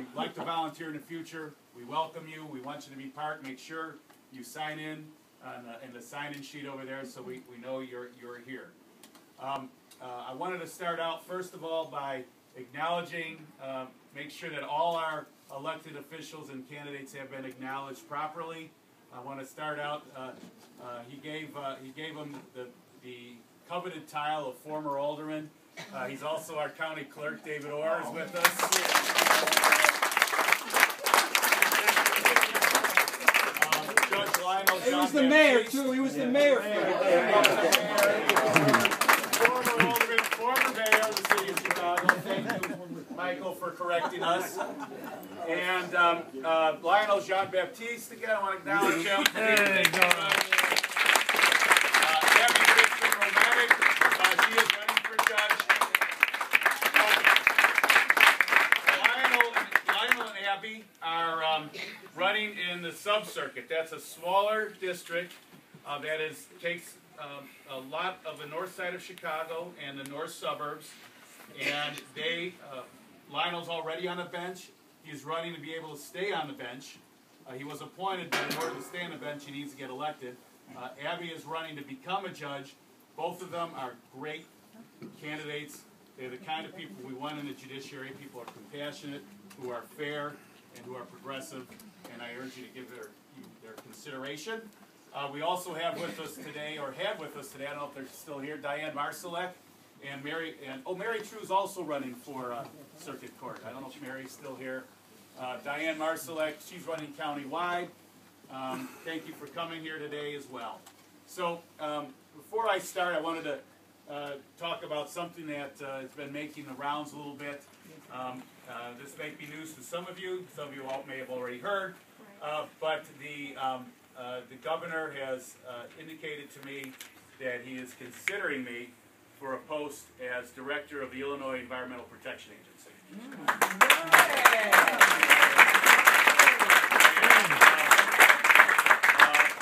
you'd like to volunteer in the future, we welcome you. We want you to be part. Make sure you sign in the sign-in sheet over there so we know you're here. I wanted to start out, first of all, by acknowledging, make sure that all our elected officials and candidates have been acknowledged properly. I want to start out, he gave him the coveted title of former alderman. He's also our county clerk. David Orr is with us. Judge Lionel John He was the mayor, too. He was the mayor. Former mayor of the city of Chicago. Thank you, Michael, for correcting us. And Lionel Jean Baptiste, again, I want to acknowledge him. Thank you. Abby Kristen Romatic, she is running for judge. Lionel and Abby are running in the sub-circuit. That's a smaller district that takes a lot of the north side of Chicago and the north suburbs. And Lionel's already on the bench. He's running to be able to stay on the bench. He was appointed, but in order to stay on the bench, he needs to get elected. Abby is running to become a judge. Both of them are great candidates. They're the kind of people we want in the judiciary. People are compassionate, who are fair, and who are progressive. And I urge you to give their consideration. We also have with us today, or had with us today, I don't know if they're still here, Diane Marsalek and Mary True is also running for Circuit Court. I don't know if Mary's still here. Diane Marsalek, she's running countywide. Thank you for coming here today as well. So before I start, I wanted to talk about something that has been making the rounds a little bit. This may be news to some of you may have already heard, but the governor has indicated to me that he is considering me for a post as director of the Illinois Environmental Protection Agency.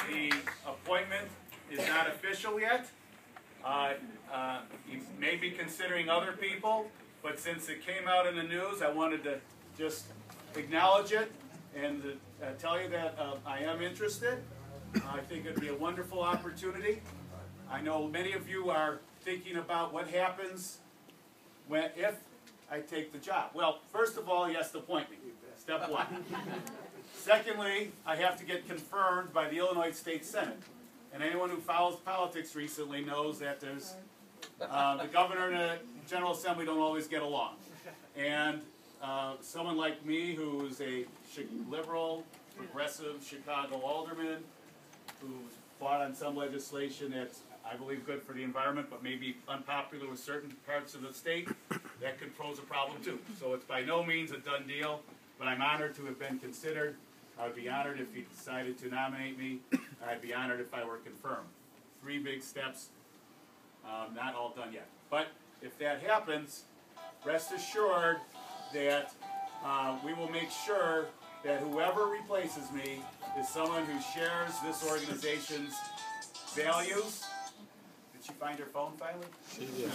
The appointment is not official yet. He may be considering other people, but since it came out in the news, I wanted to just acknowledge it and tell you that I am interested. I think it would be a wonderful opportunity. I know many of you are thinking about what happens if I take the job. Well, first of all, he has to appoint me. Step one. Secondly, I have to get confirmed by the Illinois State Senate. And anyone who follows politics recently knows that there's the governor and the General Assembly don't always get along. And someone like me, who's a liberal, progressive Chicago alderman, who's fought on some legislation that's, I believe, good for the environment, but maybe unpopular with certain parts of the state, that could pose a problem too. So it's by no means a done deal, but I'm honored to have been considered. I would be honored if he decided to nominate me. I'd be honored if I were confirmed. 3 big steps, not all done yet. But if that happens, rest assured that we will make sure that whoever replaces me is someone who shares this organization's values. Did she find her phone finally? She did.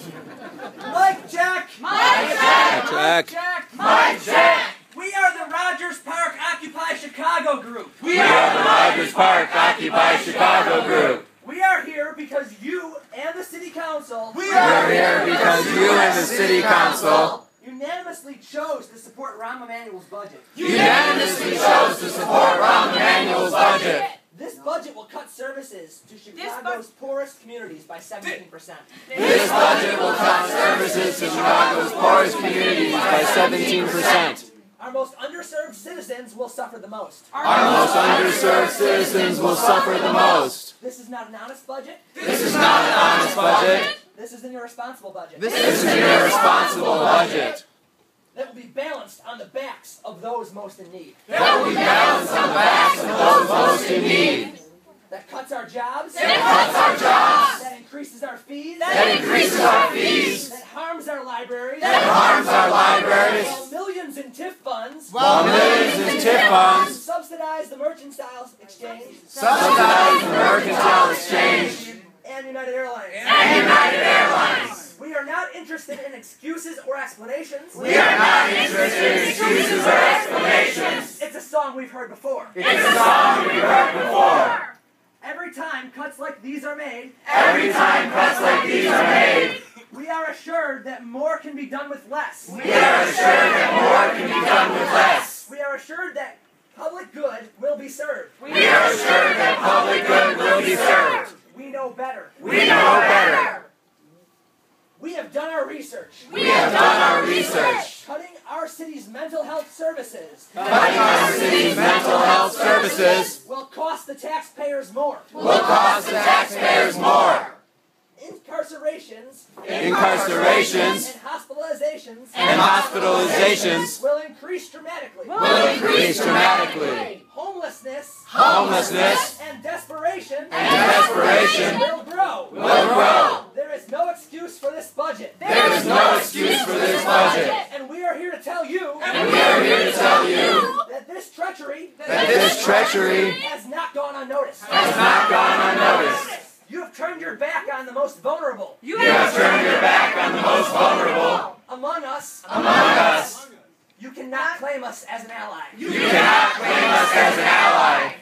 Mic check! Mic check! Mic check! Mic check! We are the Rogers Park Occupy Chicago group. We are the Rogers Park Occupy Chicago group. We are here because you and the City Council. We are here because you and the City Council unanimously chose to support Rahm Emanuel's budget. unanimously chose to support Rahm Emanuel's budget. This budget will cut services to Chicago's poorest communities by 17%. This budget will cut services to Chicago's poorest communities by 17%. Our most underserved citizens will suffer the most. Our most underserved citizens will suffer the most. This is not an honest budget. This is not an honest budget. This is an irresponsible budget. This is an irresponsible budget. That will be balanced on the backs of those most in need. That will be balanced on the backs of those most in need. That cuts our jobs. That cuts our jobs. That increases our fees. That increases our fees. That harms our libraries. That harms our libraries. While millions in TIF funds. While millions in TIF funds. Subsidize the mercantile exchange. Subsidize the mercantile exchange. And United Airlines. And United Airlines. We are not interested in excuses or explanations. We are not interested in excuses or explanations. heard before. It's a song we've heard before. Every time cuts like these are made, Every time cuts like these are made, we are assured that more can be done with less. we are assured that more can be done with less. We are assured that public good will be served. We are assured that public good will be served. We know better. We know better. We have done our research. We have done our research. Cutting our city's mental health services Cutting our city's mental health services will cost the taxpayers more. will cost the taxpayers more. Incarcerations Incarcerations and hospitalizations will increase dramatically. increase dramatically. Homelessness and desperation will grow. Will grow. There is no excuse for this budget. There is no excuse for this budget. And we are here to tell you And we are here to tell you that this treachery that this treachery has not gone unnoticed. has not gone unnoticed. You have turned your back on the most vulnerable You have turned your back on the most vulnerable among us. among us. You cannot claim us as an ally. You cannot claim us as an ally.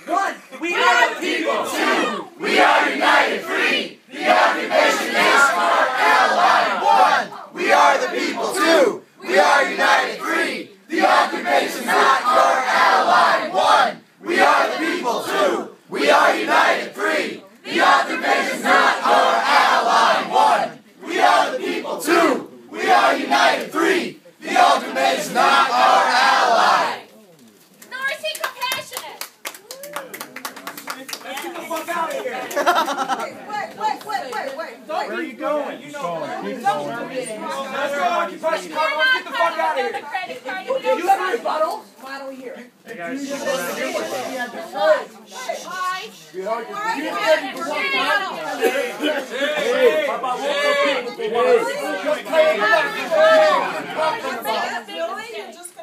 One, we are the people. Two, we are united free. The occupation is our ally. One, we are the people. Two, we are united free. The occupation is not your ally. One, we are the people. Two, we are united free. The occupation is not our ally. One, we are the people. Two, we are united free. The occupation is not our ally. Nor is he compassionate. Get the fuck out of here. Wait. Where are you going? You know, Don't let's go occupation car. Let's get the fuck out of here. credit card. Do you have a rebuttal? Why don't we hear it?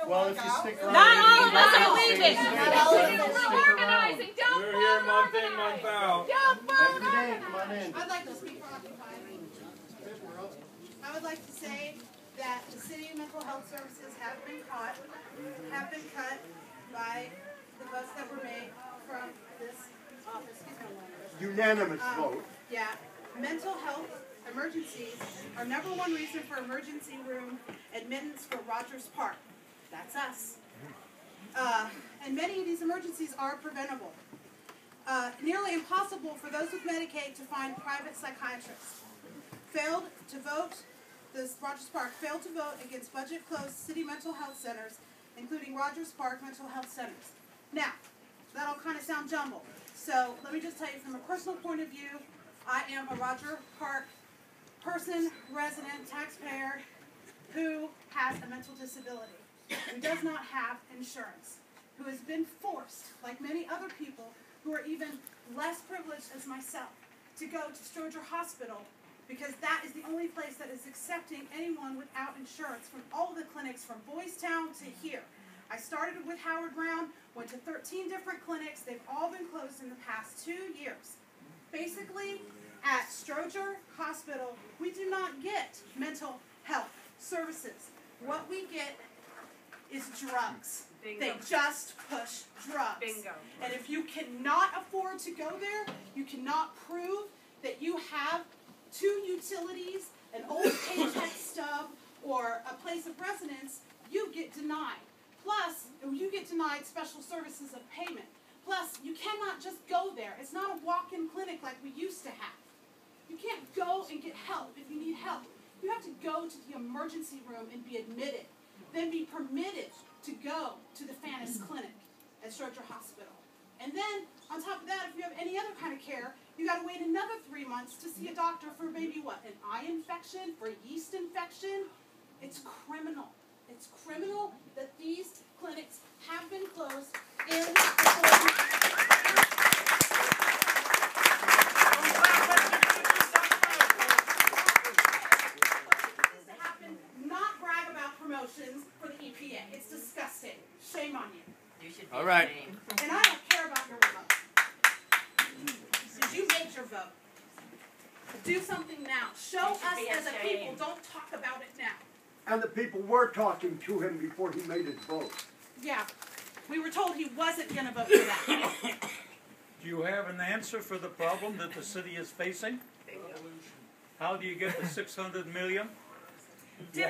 Well, if you stick around. Not all of us are leaving. We're organizing. Don't We're here month in, month out. Don't vote. Come on in. I'd like to speak for Occupy. I would like to say that the city mental health services have been cut by the votes that were made from this office. Unanimous vote. Yeah. Mental health emergencies are #1 reason for emergency room admittance for Rogers Park. That's us. And many of these emergencies are preventable. Nearly impossible for those with Medicaid to find private psychiatrists. Failed to vote, this Rogers Park failed to vote against budget-closed city mental health centers, including Rogers Park Mental Health Centers. Now, that'll kind of sound jumbled. So let me just tell you from a personal point of view, I am a Rogers Park person, resident, taxpayer, who has a mental disability, who does not have insurance, who has been forced, like many other people who are even less privileged as myself, to go to Stroger Hospital because that is the only place that is accepting anyone without insurance from all of the clinics from Boys Town to here. I started with Howard Brown, went to 13 different clinics. They've all been closed in the past 2 years. Basically, at Stroger Hospital, we do not get mental health services. What we get is drugs. Bingo. They just push drugs. Bingo. And if you cannot afford to go there, you cannot prove that you have 2 utilities, an old paycheck stub, or a place of residence, you get denied. Plus, you get denied special services of payment. Plus, you cannot just go there. It's not a walk-in clinic like we used to have. You can't go and get help if you need help. You have to go to the emergency room and be admitted, then be permitted to go to the Fannis Clinic at Stroger Hospital. And then, on top of that, if you have any other kind of care, you got to wait another 3 months to see a doctor for maybe what, an eye infection, for a yeast infection? It's criminal. It's criminal that these clinics have been closed in not brag about promotions for the EPA. It's disgusting. Shame on you. All right. And I don't care about your vote. Did you make your vote? Do something now. Show us as a people. Don't talk about it now. And the people were talking to him before he made his vote. Yeah. We were told he wasn't going to vote for that. Do you have an answer for the problem that the city is facing? How do you get the 600 million? You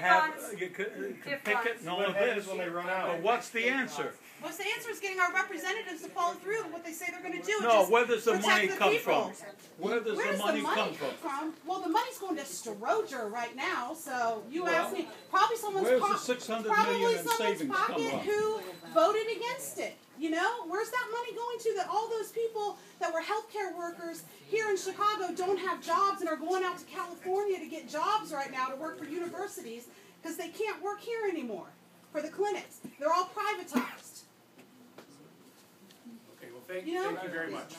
could pick it and all of this, when they run out. but what's the answer? Well, the answer is getting our representatives to follow through with what they say they're going to do. No, just where does the protect money the come people. from? Where does Where the money come from? Well, the money's going to Stroger right now, so you Well, ask me. Probably someone's where's the 600 probably million in someone's savings come pocket from? who voted against it. You know, where's that money going to? That all those people that were healthcare workers here in Chicago don't have jobs and are going out to California to get jobs right now to work for universities because they can't work here anymore for the clinics. They're all privatized. Okay, well, thank You know? you very much.